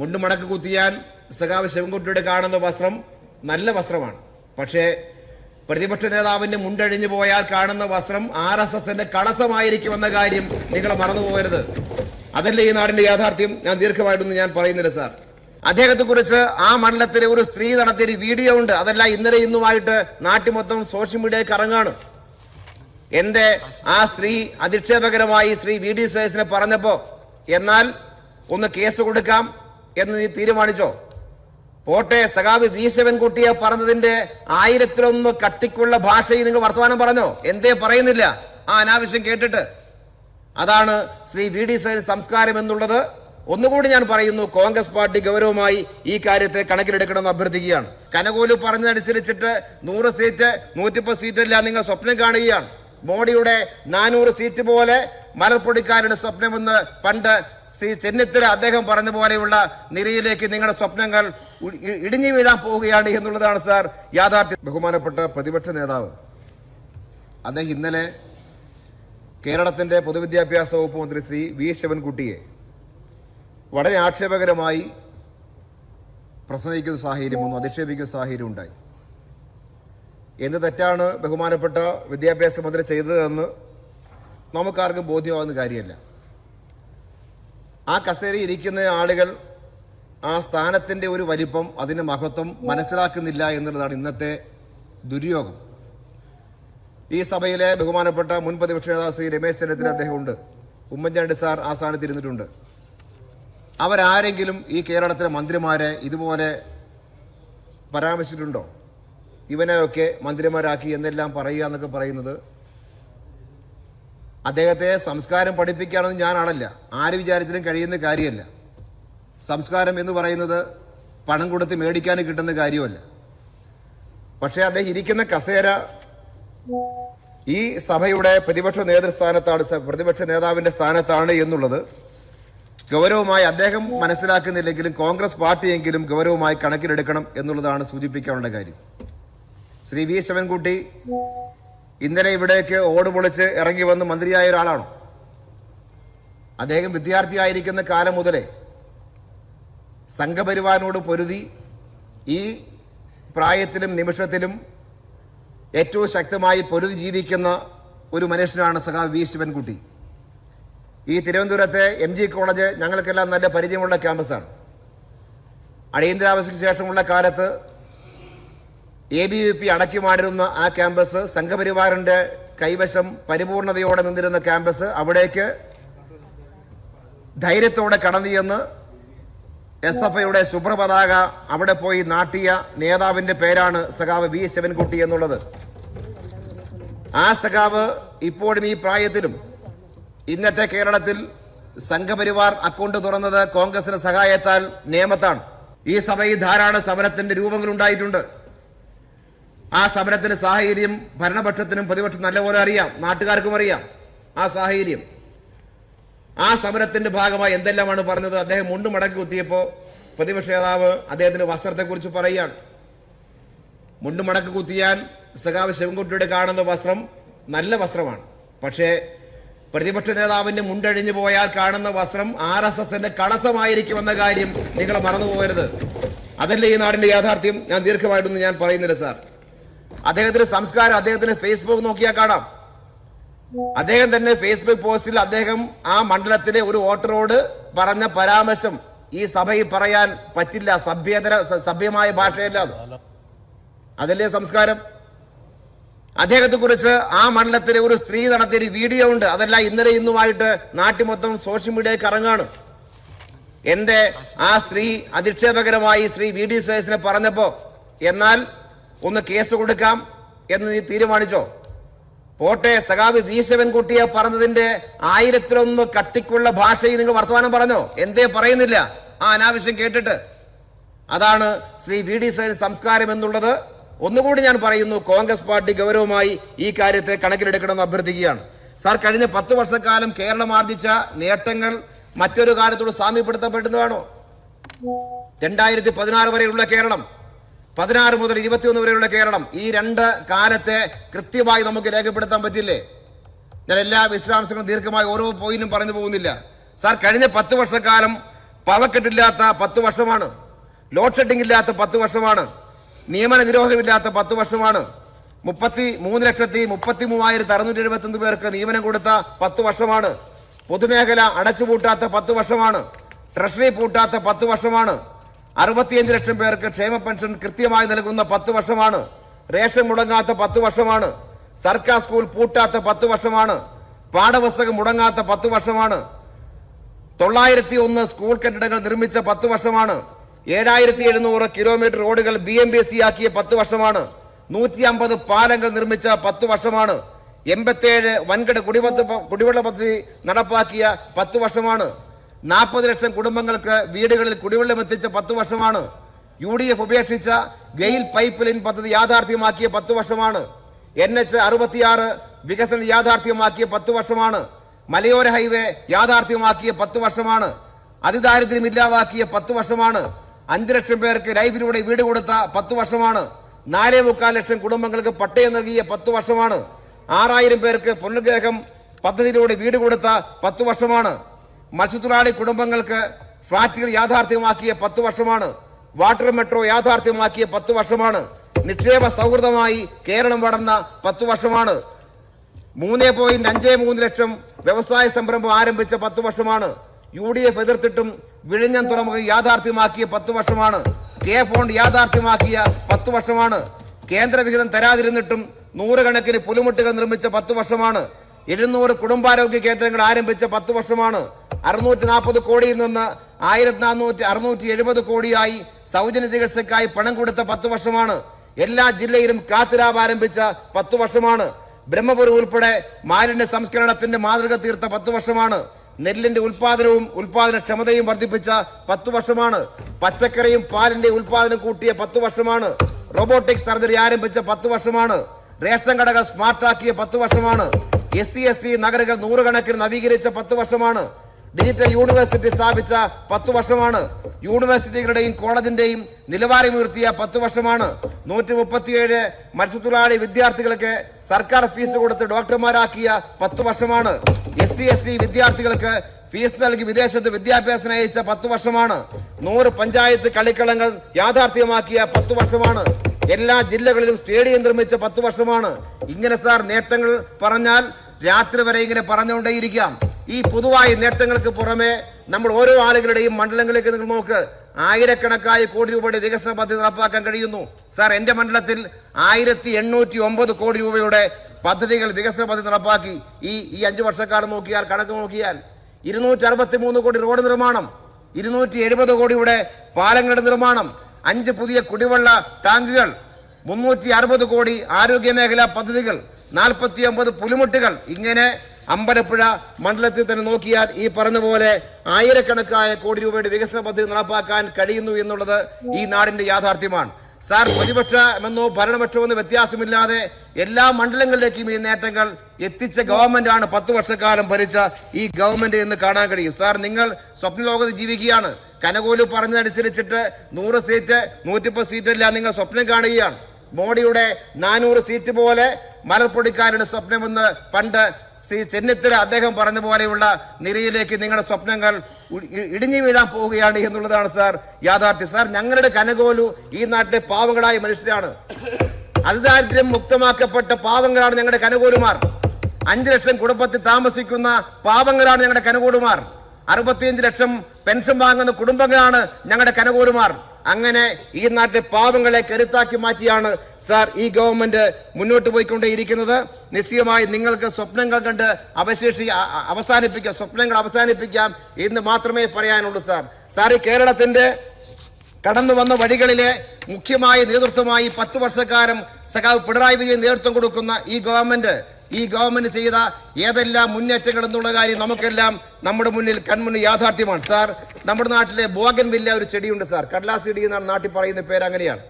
മുണ്ട് മടക്ക് കുത്തിയാൽ സഖാവ് ശിവൻകുട്ടിയുടെ കാണുന്ന വസ്ത്രം നല്ല വസ്ത്രമാണ്. പക്ഷേ പ്രതിപക്ഷ നേതാവിന്റെ മുണ്ടഴിഞ്ഞു പോയാൽ കാണുന്ന വസ്ത്രം RSSന്റെ കളസമായിരിക്കുമെന്ന കാര്യം നിങ്ങൾ മറന്നുപോകരുത്. അതല്ലേ ഈ നാടിന്റെ യാഥാർത്ഥ്യം. ഞാൻ ദീർഘമായിട്ടൊന്നും ഞാൻ പറയുന്നില്ല സാർ. അദ്ദേഹത്തെ കുറിച്ച് ആ മണ്ഡലത്തിലെ ഒരു സ്ത്രീ നടത്തിയൊരു വീഡിയോ ഉണ്ട്. അതല്ല ഇന്നലെ ഇന്നുമായിട്ട് നാട്ടിൽ മൊത്തം സോഷ്യൽ മീഡിയയിൽ ഇറങ്ങാണ്. എന്റെ ആ സ്ത്രീ അധിക്ഷേപകരമായി ശ്രീ VD സതീശനെ പറഞ്ഞപ്പോ എന്നാൽ ഒന്ന് കേസ് കൊടുക്കാം എന്ന് നീ തീരുമാനിച്ചോ? പോട്ടെ, സഖാവ് V ശിവൻകുട്ടിയെ പറഞ്ഞതിന്റെ 1001 കട്ടിക്കുള്ള ഭാഷയിൽ നിങ്ങൾ വർത്തമാനം പറഞ്ഞോ? എന്തേ പറയുന്നില്ല? ആ അനാവശ്യം കേട്ടിട്ട്. അതാണ് ശ്രീ VD സതീശൻ സംസ്കാരം എന്നുള്ളത്. ഒന്നുകൂടി ഞാൻ പറയുന്നു, കോൺഗ്രസ് പാർട്ടി ഗൗരവമായി ഈ കാര്യത്തെ കണക്കിലെടുക്കണമെന്ന് അഭ്യർത്ഥിക്കുകയാണ്. കനകോലു പറഞ്ഞതനുസരിച്ചിട്ട് 100 സീറ്റ് 110 സീറ്റല്ല നിങ്ങൾ സ്വപ്നം കാണുകയാണ്. മോഡിയുടെ 400 സീറ്റ് പോലെ മലർപ്പൊടിക്കാരുടെ സ്വപ്നമെന്ന് പണ്ട് ശ്രീ ചെന്നിത്തല അദ്ദേഹം പറഞ്ഞ പോലെയുള്ള നിരയിലേക്ക് നിങ്ങളുടെ സ്വപ്നങ്ങൾ ഇടിഞ്ഞു വീഴാൻ പോവുകയാണ് എന്നുള്ളതാണ് സാർ യാഥാർത്ഥ്യം. ബഹുമാനപ്പെട്ട പ്രതിപക്ഷ നേതാവ് അദ്ദേഹം ഇന്നലെ കേരളത്തിന്റെ പൊതുവിദ്യാഭ്യാസ വകുപ്പ് മന്ത്രി ശ്രീ V ശിവൻകുട്ടിയെ വളരെ ആക്ഷേപകരമായി പ്രസംഗിക്കുന്ന സാഹചര്യം വന്നു, അധിക്ഷേപിക്കുന്ന സാഹചര്യം ഉണ്ടായി. എന്ത് തെറ്റാണ് ബഹുമാനപ്പെട്ട വിദ്യാഭ്യാസ മന്ത്രി ചെയ്തതെന്ന് നമുക്കാർക്കും ബോധ്യമാകുന്ന കാര്യമല്ല. ആ കസേരയിൽ ഇരിക്കുന്ന ആളുകൾ ആ സ്ഥാനത്തിൻ്റെ ഒരു വലിപ്പം, അതിൻ്റെ മഹത്വം മനസ്സിലാക്കുന്നില്ല എന്നുള്ളതാണ് ഇന്നത്തെ ദുര്യോഗം. ഈ സഭയിലെ ബഹുമാനപ്പെട്ട മുൻ പ്രതിപക്ഷ നേതാവ് ശ്രീ രമേശ് ചെന്നിത്തല അദ്ദേഹം ഉണ്ട്, ഉമ്മൻചാണ്ടി സാർ ആ സ്ഥാനത്ത് ഇരുന്നിട്ടുണ്ട്. അവരാരെങ്കിലും ഈ കേരളത്തിലെ മന്ത്രിമാരെ ഇതുപോലെ പരാമർശിച്ചിട്ടുണ്ടോ? ഇവനെയൊക്കെ മന്ത്രിമാരാക്കി എന്നെല്ലാം പറയുക എന്നൊക്കെ പറയുന്നത് അദ്ദേഹത്തെ സംസ്കാരം പഠിപ്പിക്കുകയാണെന്ന് ഞാനാണല്ല, ആര് വിചാരിച്ചാലും കഴിയുന്ന കാര്യമല്ല. സംസ്കാരം എന്ന് പറയുന്നത് പണം കൊടുത്ത് മേടിക്കാൻ കിട്ടുന്ന കാര്യമല്ല. പക്ഷേ അദ്ദേഹം ഇരിക്കുന്ന കസേര ഈ സഭയുടെ പ്രതിപക്ഷ നേതൃസ്ഥാനത്താണ്, പ്രതിപക്ഷ നേതാവിൻ്റെ സ്ഥാനത്താണ് എന്നുള്ളത് ഗൗരവമായി അദ്ദേഹം മനസ്സിലാക്കുന്നില്ലെങ്കിലും കോൺഗ്രസ് പാർട്ടിയെങ്കിലും ഗൗരവമായി കണക്കിലെടുക്കണം എന്നുള്ളതാണ് സൂചിപ്പിക്കാനുള്ള കാര്യം. ശ്രീ V ശിവൻകുട്ടി ഇന്നലെ ഇവിടേക്ക് ഓട് പൊളിച്ച് ഇറങ്ങി വന്ന് മന്ത്രിയായ ഒരാളാണോ? അദ്ദേഹം വിദ്യാർത്ഥിയായിരിക്കുന്ന കാലം മുതലേ സംഘപരിവാറിനോട് പൊരുതി ഈ പ്രായത്തിലും നിമിഷത്തിലും ഏറ്റവും ശക്തമായി പൊരുതി ജീവിക്കുന്ന ഒരു മനുഷ്യനാണ് സഖാവ് V ശിവൻകുട്ടി. ഈ തിരുവനന്തപുരത്തെ MG കോളേജ് ഞങ്ങൾക്കെല്ലാം നല്ല പരിചയമുള്ള ക്യാമ്പസാണ്. അടിയന്തരാവസ്ഥയ്ക്ക് ശേഷമുള്ള കാലത്ത് ABVP അടക്കിമാടിരുന്ന ആ ക്യാമ്പസ്, സംഘപരിവാറിന്റെ കൈവശം പരിപൂർണതയോടെ നിന്നിരുന്ന ക്യാമ്പസ്, അവിടേക്ക് ധൈര്യത്തോടെ കടന്നു ചെന്ന് SFIയുടെ ശുഭ്രപതാക അവിടെ പോയി നാട്ടിയ നേതാവിന്റെ പേരാണ് സഖാവ് V ശിവൻകുട്ടി എന്നുള്ളത്. ആ സഖാവ് ഇപ്പോഴും ഈ പ്രായത്തിലും ഇന്നത്തെ കേരളത്തിൽ സംഘപരിവാർ അക്കൗണ്ട് തുറന്നത് കോൺഗ്രസിന്റെ സഹായത്താൽ നിയമത്താണ്. ഈ സഭയിൽ ധാരാളം സമരത്തിന്റെ രൂപങ്ങൾ ഉണ്ടായിട്ടുണ്ട്. ആ സമരത്തിന്റെ സാഹചര്യം ഭരണപക്ഷത്തിനും പ്രതിപക്ഷം നല്ലപോലെ അറിയാം, നാട്ടുകാർക്കും അറിയാം ആ സാഹചര്യം. ആ സമരത്തിന്റെ ഭാഗമായി എന്തെല്ലാമാണ് പറഞ്ഞത്? അദ്ദേഹം മുണ്ട് മടക്കി കുത്തിയപ്പോൾ പ്രതിപക്ഷ നേതാവ് അദ്ദേഹത്തിന്റെ വസ്ത്രത്തെക്കുറിച്ച് പറയുകയാണ്. മുണ്ട് മടക്കി കുത്തിയാൽ സഖാവ് ശിവൻകുട്ടിയുടെ കാണുന്ന വസ്ത്രം നല്ല വസ്ത്രമാണ്. പക്ഷേ പ്രതിപക്ഷ നേതാവിന്റെ മുണ്ടഴിഞ്ഞു പോയാൽ കാണുന്ന വസ്ത്രം RSSന്റെ കളസമായിരിക്കുമെന്ന കാര്യം നിങ്ങൾ മറന്നുപോകരുത്. അതല്ലേ ഈ നാടിന്റെ യാഥാർത്ഥ്യം. ഞാൻ ദീർഘമായിട്ടൊന്നും ഞാൻ പറയുന്നില്ല സാർ. അദ്ദേഹത്തിന്റെ സംസ്കാരം അദ്ദേഹത്തിന് ഫേസ്ബുക്ക് നോക്കിയാൽ കാണാം. അദ്ദേഹം തന്നെ ഫേസ്ബുക്ക് പോസ്റ്റിൽ അദ്ദേഹം ആ മണ്ഡലത്തിലെ ഒരു വോട്ടറോട് പറഞ്ഞ പരാമർശം ഈ സഭയിൽ പറയാൻ പറ്റില്ല, സഭ്യമായ ഭാഷയല്ല അത്. അതല്ലേ സംസ്കാരം. അദ്ദേഹത്തെ കുറിച്ച് ആ മണ്ഡലത്തിലെ ഒരു സ്ത്രീ നടത്തിയൊരു വീഡിയോ ഉണ്ട്. അതല്ല ഇന്നലെ ഇന്നുമായിട്ട് നാട്ടിൽ മൊത്തം സോഷ്യൽ മീഡിയയിൽ ഇറങ്ങാണ്. എന്റെ ആ സ്ത്രീ അധിക്ഷേപകരമായി ശ്രീ VD സതീശനെ പറഞ്ഞപ്പോ എന്നാൽ ഒന്ന് കേസ് കൊടുക്കാം എന്ന് നീ തീരുമാനിച്ചോ? പോട്ടെ, സഖാവ് V ശിവൻകുട്ടിയെ പറഞ്ഞതിന്റെ 1001 കട്ടിക്കുള്ള ഭാഷയിൽ നിങ്ങൾ വർത്തമാനം പറഞ്ഞോ? എന്തേ പറയുന്നില്ല? ആ അനാവശ്യം കേട്ടിട്ട്. അതാണ് ശ്രീ VD സതീശൻ സംസ്കാരം എന്നുള്ളത്. ഒന്നുകൂടി ഞാൻ പറയുന്നു, കോൺഗ്രസ് പാർട്ടി ഗൗരവമായി ഈ കാര്യത്തെ കണക്കിലെടുക്കണമെന്ന് അഭ്യർത്ഥിക്കുകയാണ്. സാർ, കഴിഞ്ഞ 10 വർഷക്കാലം കേരളം ആർജിച്ച നേട്ടങ്ങൾ മറ്റൊരു കാലത്തോട് സാമ്യപ്പെടുത്തപ്പെടുന്നതാണോ? 2016 വരെയുള്ള കേരളം, 16 മുതൽ 21 വരെയുള്ള കേരളം, ഈ 2 കാലത്തെ കൃത്യമായി നമുക്ക് രേഖപ്പെടുത്താൻ പറ്റില്ലേ? ഞാൻ എല്ലാ വിശദാംശങ്ങളും ദീർഘമായി ഓരോ പോയിന്റും പറഞ്ഞു പോകുന്നില്ല. സാർ, കഴിഞ്ഞ 10 വർഷക്കാലം പവക്കെട്ടില്ലാത്ത 10 വർഷമാണ്. ലോഡ് ഷെഡിംഗ് ഇല്ലാത്ത 10 വർഷമാണ്. നിയമന നിരോധനമില്ലാത്ത 10 വർഷമാണ്. 33,33,671 പേർക്ക് നിയമനം കൊടുത്ത 10 വർഷമാണ്. പൊതുമേഖല അടച്ചുപൂട്ടാത്ത 10 വർഷമാണ്. ട്രഷറി പൂട്ടാത്ത 10 വർഷമാണ്. 65 ലക്ഷം പേർക്ക് ക്ഷേമ പെൻഷൻ കൃത്യമായി നൽകുന്ന 10 വർഷമാണ്. റേഷൻ മുടങ്ങാത്ത 10 വർഷമാണ്. സർക്കാർ സ്കൂൾ പൂട്ടാത്ത 10 വർഷമാണ്. പാഠപുസ്തകം മുടങ്ങാത്ത 10 വർഷമാണ്. 901 സ്കൂൾ കെട്ടിടങ്ങൾ നിർമ്മിച്ച 10 വർഷമാണ്. 7,700 കിലോമീറ്റർ റോഡുകൾ BMBC ആക്കിയ 10 വർഷമാണ്. 150 പാലങ്ങൾ നിർമ്മിച്ച 10 വർഷമാണ്. 87 വൻകിട കുടിവെള്ള പദ്ധതി നടപ്പാക്കിയ 10 വർഷമാണ്. 40 ലക്ഷം കുടുംബങ്ങൾക്ക് വീടുകളിൽ കുടിവെള്ളം എത്തിച്ച 10 വർഷമാണ്. UDF ഉപേക്ഷിച്ച ഗെയിൽ പൈപ്പ് ലൈൻ പദ്ധതി യാഥാർത്ഥ്യമാക്കിയ 10 വർഷമാണ്. NH 66 വികസനം യാഥാർത്ഥ്യമാക്കിയ 10 വർഷമാണ്. മലയോര ഹൈവേ യാഥാർത്ഥ്യമാക്കിയ 10 വർഷമാണ്. അതിദാരിദ്ര്യം ഇല്ലാതാക്കിയ 10 വർഷമാണ്. 5 ലക്ഷം പേർക്ക് ലൈഫിലൂടെ വീട് കൊടുത്ത 10 വർഷമാണ്. 4.25 ലക്ഷം കുടുംബങ്ങൾക്ക് പട്ടയം നൽകിയ 10 വർഷമാണ്. 6,000 പേർക്ക് പുനർഗ്രഹം പദ്ധതിയിലൂടെ വീട് കൊടുത്ത 10 വർഷമാണ്. മത്സ്യത്തൊഴിലാളി കുടുംബങ്ങൾക്ക് ഫ്ളാറ്റുകൾ യാഥാർത്ഥ്യമാക്കിയ 10 വർഷമാണ്. വാട്ടർ മെട്രോ യാഥാർത്ഥ്യമാക്കിയ 10 വർഷമാണ്. നിക്ഷേപ സൗഹൃദമായി കേരളം വളർന്ന 10 വർഷമാണ്. 3.53 ലക്ഷം വ്യവസായ സംരംഭം ആരംഭിച്ച 10 വർഷമാണ്. UDF എതിർത്തിട്ടും വിഴിഞ്ഞം തുറമുഖം യാഥാർത്ഥ്യമാക്കിയ 10 വർഷമാണ്. ഫോണ്ട് യാഥാർത്ഥ്യമാക്കിയ 10 വർഷമാണ്. കേന്ദ്ര വിഹിതം തരാതിരുന്നിട്ടും 100 കണക്കിന് പുലിമുട്ടുകൾ നിർമ്മിച്ച 10 വർഷമാണ്. 700 കുടുംബാരോഗ്യ കേന്ദ്രങ്ങൾ ആരംഭിച്ച 10 വർഷമാണ്. 640 കോടിയിൽ നിന്ന് 670 കോടിയായി സൗജന്യ ചികിത്സയ്ക്കായി പണം കൊടുത്ത 10 വർഷമാണ്. എല്ലാ ജില്ലയിലും കാത്ത് ലാബ് ആരംഭിച്ച 10 വർഷമാണ്. ബ്രഹ്മപുരം ഉൾപ്പെടെ മാലിന്യ സംസ്കരണത്തിന്റെ മാതൃക തീർത്ത 10 വർഷമാണ്. നെല്ലിന്റെ ഉൽപാദനവും ഉൽപാദനക്ഷമതയും വർദ്ധിപ്പിച്ച 10 വർഷമാണ്. പച്ചക്കറിയും പാലിന്റെ ഉൽപാദനം കൂട്ടിയ 10 വർഷമാണ്. റോബോട്ടിക് സർജറി ആരംഭിച്ച 10 വർഷമാണ്. റേഷൻ കടകൾ സ്മാർട്ടാക്കിയ 10 വർഷമാണ്. SC/ST നഗരങ്ങൾ 100 കണക്കിന് നവീകരിച്ച 10 വർഷമാണ്. ഡിജിറ്റൽ യൂണിവേഴ്സിറ്റി സ്ഥാപിച്ച 10 വർഷമാണ്. യൂണിവേഴ്സിറ്റികളുടെയും കോളേജിന്റെയും നിലവാരമുയർത്തിയ 10 വർഷമാണ്. 137 മത്സ്യത്തൊഴിലാളി വിദ്യാർത്ഥികൾക്ക് സർക്കാർ ഫീസ് കൊടുത്ത് ഡോക്ടർമാരാക്കിയ 10 വർഷമാണ്. SC/ST വിദ്യാർത്ഥികൾക്ക് ഫീസ് നൽകി വിദേശത്ത് വിദ്യാഭ്യാസം അയച്ച 10 വർഷമാണ്. 100 പഞ്ചായത്ത് കളിക്കളങ്ങൾ യാഥാർത്ഥ്യമാക്കിയ 10 വർഷമാണ്. എല്ലാ ജില്ലകളിലും സ്റ്റേഡിയം നിർമ്മിച്ച 10 വർഷമാണ്. ഇങ്ങനെ സാർ നേട്ടങ്ങൾ പറഞ്ഞാൽ രാത്രി വരെ ഇങ്ങനെ പറഞ്ഞുകൊണ്ടേയിരിക്കാം. ഈ പൊതുവായ നേട്ടങ്ങൾക്ക് പുറമെ നമ്മൾ ഓരോ ആളുകളുടെയും മണ്ഡലങ്ങളിലേക്ക് നിങ്ങൾ നോക്ക്, ആയിരക്കണക്കായ കോടി രൂപയുടെ വികസന പദ്ധതി നടപ്പാക്കാൻ കഴിയുന്നു. സാർ, എൻ്റെ മണ്ഡലത്തിൽ 1,809 കോടി രൂപയുടെ പദ്ധതികൾ വികസന പദ്ധതി നടപ്പാക്കി. ഈ 5 വർഷക്കാലം നോക്കിയാൽ, കണക്ക് നോക്കിയാൽ 263 കോടി റോഡ് നിർമ്മാണം, 270 കോടിയുടെ പാലങ്ങളുടെ നിർമ്മാണം, 5 പുതിയ കുടിവെള്ള ടാങ്കുകൾ, 360 കോടി ആരോഗ്യ മേഖലാ പദ്ധതികൾ, 49 പുലിമുട്ടുകൾ. ഇങ്ങനെ അമ്പലപ്പുഴ മണ്ഡലത്തിൽ തന്നെ നോക്കിയാൽ ഈ പറഞ്ഞ പോലെ ആയിരക്കണക്കായ കോടി രൂപയുടെ വികസന പദ്ധതി നടപ്പാക്കാൻ കഴിയുന്നു എന്നുള്ളത് ഈ നാടിന്റെ യാഥാർത്ഥ്യമാണ്. സാർ, പ്രതിപക്ഷമെന്നോ ഭരണപക്ഷമെന്നോ വ്യത്യാസമില്ലാതെ എല്ലാ മണ്ഡലങ്ങളിലേക്കും ഈ നേട്ടങ്ങൾ എത്തിച്ച ഗവൺമെന്റാണ് 10 വർഷക്കാലം ഭരിച്ച ഈ ഗവൺമെന്റ് എന്ന് കാണാൻ കഴിയും. സാർ, നിങ്ങൾ സ്വപ്നലോകത്ത് ജീവിക്കുകയാണ്. കനകോലു പറഞ്ഞതനുസരിച്ചിട്ട് 100 സീറ്റ് 110 സീറ്റെല്ലാം നിങ്ങൾ സ്വപ്നം കാണുകയാണ്. മോഡിയുടെ 400 സീറ്റ് പോലെ മലർപ്പൊടിക്കാരുടെ സ്വപ്നമെന്ന് പണ്ട് ചെന്നിത്തല അദ്ദേഹം പറഞ്ഞ പോലെയുള്ള നിരയിലേക്ക് നിങ്ങളുടെ സ്വപ്നങ്ങൾ ഇടിഞ്ഞു വീഴാൻ പോവുകയാണ് എന്നുള്ളതാണ് സാർ യാഥാർത്ഥ്യം. സാർ, ഞങ്ങളുടെ കനകോലു ഈ നാട്ടിലെ പാവങ്ങളായ മനുഷ്യരാണ്. അതിദാരിദ്ര്യം മുക്തമാക്കപ്പെട്ട പാവങ്ങളാണ് ഞങ്ങളുടെ കനകോലുമാർ. 5 ലക്ഷം കുടുംബത്തിൽ താമസിക്കുന്ന പാവങ്ങളാണ് ഞങ്ങളുടെ കനകോലുമാർ. 65 ലക്ഷം പെൻഷൻ വാങ്ങുന്ന കുടുംബങ്ങളാണ് ഞങ്ങളുടെ കനകോലുമാർ. അങ്ങനെ ഈ നാട്ടിലെ പാവങ്ങളെ കരുത്താക്കി മാറ്റിയാണ് സാർ ഈ ഗവൺമെന്റ് മുന്നോട്ട് പോയിക്കൊണ്ടേയിരിക്കുന്നത്. നിശ്ചയമായി നിങ്ങൾക്ക് സ്വപ്നങ്ങൾ കണ്ട് സ്വപ്നങ്ങൾ അവസാനിപ്പിക്കാം എന്ന് മാത്രമേ പറയാനുള്ളൂ. സാർ, ഈ കേരളത്തിന്റെ കടന്നു വന്ന വഴികളിലെ മുഖ്യമായ നേതൃത്വമായി 10 വർഷക്കാലം സഖാവ് പിണറായി വിജയൻ നേതൃത്വം കൊടുക്കുന്ന ഈ ഗവൺമെന്റ് ചെയ്ത ഏതെല്ലാം മുന്നേറ്റങ്ങൾ എന്നുള്ള കാര്യം നമുക്കെല്ലാം നമ്മുടെ കൺമുന്നിൽ യാഥാർത്ഥ്യമാണ്. സാർ, നമ്മുടെ നാട്ടിലെ ബോഗൻവില്ല ഒരു ചെടിയുണ്ട് സാർ. കടലാസ് ചെടി എന്നാണ് നാട്ടിൽ പറയുന്ന പേര്, അങ്ങനെയാണ്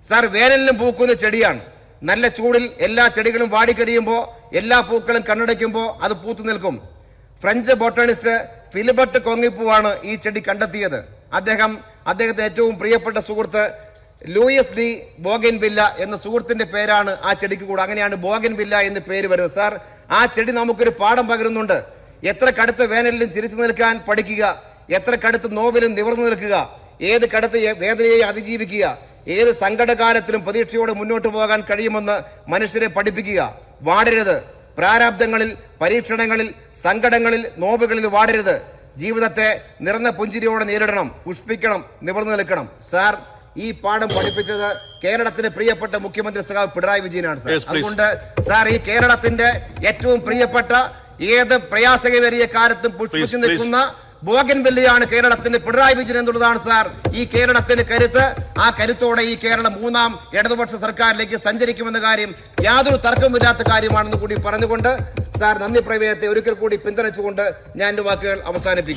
സാർ. വേനലിലും പൂക്കുന്ന ചെടിയാണ്. നല്ല ചൂടിൽ എല്ലാ ചെടികളും വാടിക്കരിയുമ്പോൾ, എല്ലാ പൂക്കളും കണ്ണടയ്ക്കുമ്പോൾ അത് പൂത്തു നിൽക്കും. ഫ്രഞ്ച് ബോട്ടണിസ്റ്റ് ഫിലിബർട്ട് കൊങ്ങിപ്പൂവാണ് ഈ ചെടി കണ്ടെത്തിയത്. അദ്ദേഹത്തെ ഏറ്റവും പ്രിയപ്പെട്ട സുഹൃത്ത് ലൂയിസ് ഡി ബോഗൻവില്ല എന്ന സുഹൃത്തിന്റെ പേരാണ് ആ ചെടിക്ക് കൂടെ. അങ്ങനെയാണ് ബോഗൻവില്ല എന്ന് പേര് വരുന്നത്. സാർ, ആ ചെടി നമുക്കൊരു പാഠം പകരുന്നുണ്ട്. എത്ര കടുത്ത വേനലിലും ചിരിച്ചു നിൽക്കാൻ പഠിക്കുക, എത്ര കടുത്ത നോവിലും നിവർന്നു നിൽക്കുക, ഏത് കടുത്ത വേദനയെ അതിജീവിക്കുക, ഏത് സങ്കടകാലത്തിലും പ്രതീക്ഷയോടെ മുന്നോട്ട് പോകാൻ കഴിയുമെന്ന് മനുഷ്യരെ പഠിപ്പിക്കുക. വാടരുത്, പ്രാരാബ്ദങ്ങളിൽ, പരീക്ഷണങ്ങളിൽ, സങ്കടങ്ങളിൽ, നോവുകളിൽ വാടരുത്. ജീവിതത്തെ നിറഞ്ഞ പുഞ്ചിരിയോടെ നേരിടണം, പുഷ്പിക്കണം, നിവർന്നു നിൽക്കണം. സാർ, ഈ പാഠം പഠിപ്പിച്ചത് കേരളത്തിന്റെ പ്രിയപ്പെട്ട മുഖ്യമന്ത്രി സഖാവ് പിണറായി വിജയനാണ് സാർ. അതുകൊണ്ട് സാർ, ഈ കേരളത്തിന്റെ ഏറ്റവും പ്രിയപ്പെട്ട ഏത് പ്രയാസകരേറിയ കാലത്തും പുഷ്പിച്ചു നിൽക്കുന്ന ബോഗൻവില്ലയാണ് കേരളത്തിന്റെ പിണറായി വിജയൻ എന്നുള്ളതാണ് സാർ ഈ കേരളത്തിന് കരുത്ത്. ആ കരുത്തോടെ ഈ കേരളം മൂന്നാം ഇടതുപക്ഷ സർക്കാരിലേക്ക് സഞ്ചരിക്കുമെന്ന കാര്യം യാതൊരു തർക്കമില്ലാത്ത കാര്യമാണെന്ന് കൂടി പറഞ്ഞുകൊണ്ട് സാർ, നന്ദി പ്രമേയത്തെ ഒരിക്കൽ കൂടി പിന്തുണച്ചുകൊണ്ട് ഞാൻ എന്റെ വാക്കുകൾ അവസാനിപ്പിക്കും.